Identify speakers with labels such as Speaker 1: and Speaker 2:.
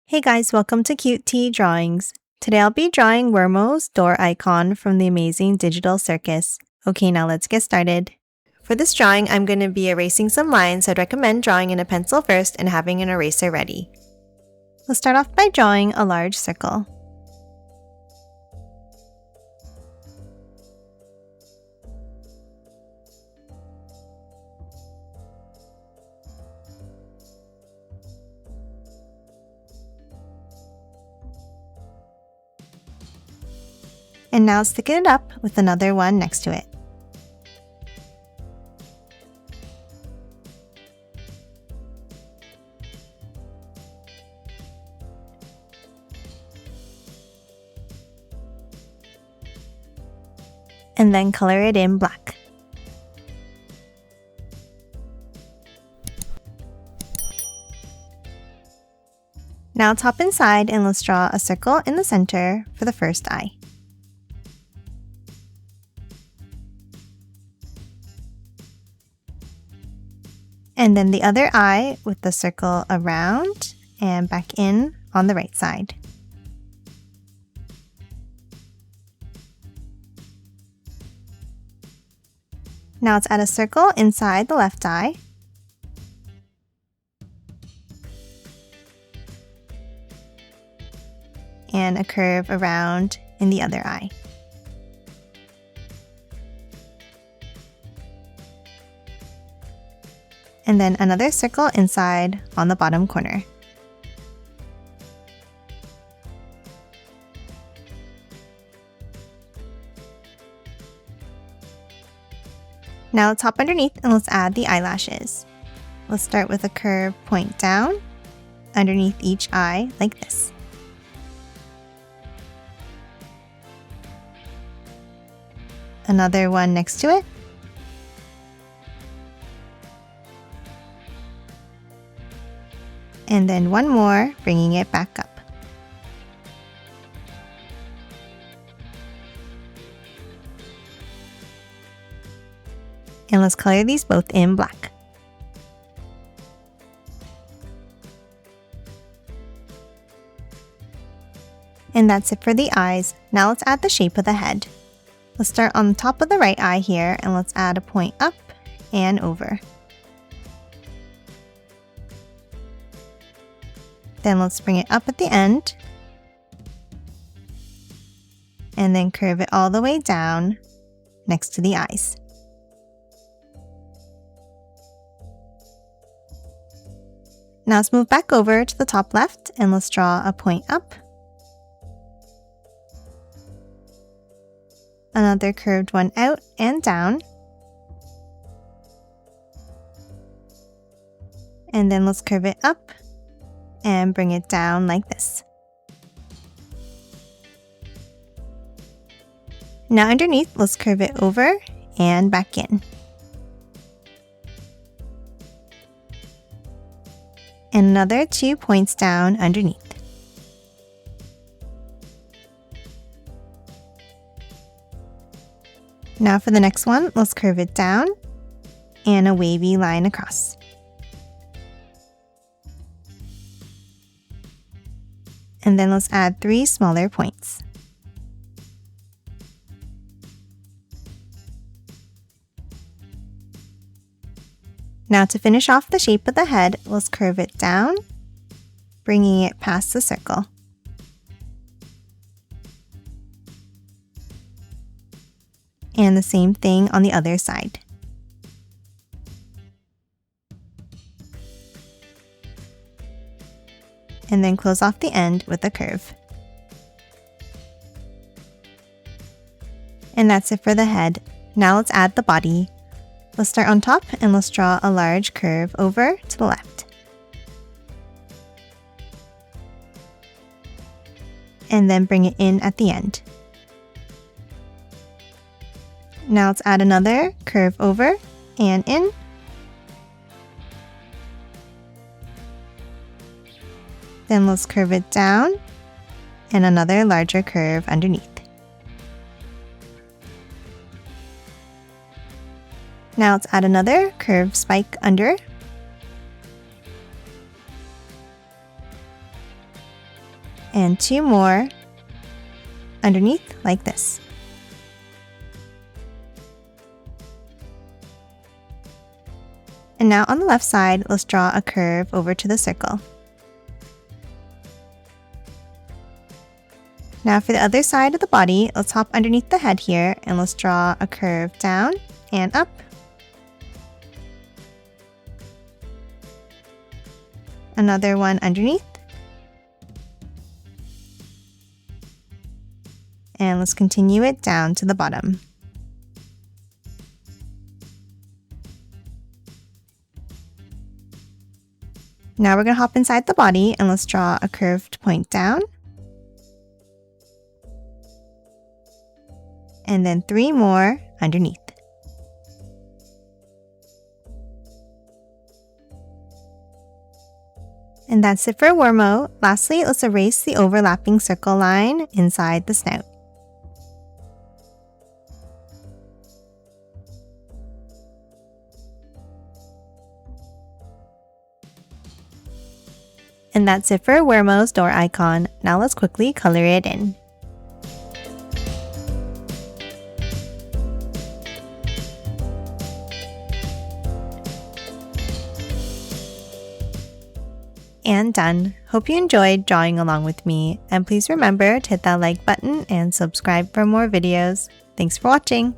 Speaker 1: Hey guys, welcome to Cute Tea Drawings. Today I'll be drawing Wormo's Door Icon from the Amazing Digital Circus. Okay, now let's get started. For this drawing, I'm going to be erasing some lines, so I'd recommend drawing in a pencil first and having an eraser ready. We'll start off by drawing a large circle. And now sticken it up with another one next to it. And then color it in black. Now top and side, and let's draw a circle in the center for the first eye. And then the other eye with the circle around and back in on the right side. Now let's add a circle inside the left eye. And a curve around in the other eye. And then another circle inside on the bottom corner. Now let's hop underneath and let's add the eyelashes. Let's start with a curve point down underneath each eye like this. Another one next to it. And then one more, bringing it back up. And let's color these both in black. And that's it for the eyes. Now let's add the shape of the head. Let's start on the top of the right eye here, and let's add a point up and over. Then let's bring it up at the end. And then curve it all the way down next to the eyes. Now let's move back over to the top left and let's draw a point up. Another curved one out and down. And then let's curve it up and bring it down like this. Now underneath, let's curve it over and back in. And another 2 points down underneath. Now for the next one, let's curve it down and a wavy line across. And then let's add 3 smaller points. Now to finish off the shape of the head, let's curve it down, bringing it past the circle. And the same thing on the other side. And then close off the end with a curve. And that's it for the head. Now let's add the body. Let's start on top and let's draw a large curve over to the left. And then bring it in at the end. Now let's add another curve over and in. Then let's curve it down and another larger curve underneath. Now let's add another curved spike under. and 2 more underneath like this. And now on the left side, let's draw a curve over to the circle. Now for the other side of the body, let's hop underneath the head here and let's draw a curve down and up. Another one underneath. And let's continue it down to the bottom. Now we're going to hop inside the body and let's draw a curved point down. And then 3 more underneath. And that's it for Wormo. Lastly, let's erase the overlapping circle line inside the snout. And that's it for Wormo's door icon. Now let's quickly color it in. And done. Hope you enjoyed drawing along with me, and please remember to hit that like button and subscribe for more videos. Thanks for watching!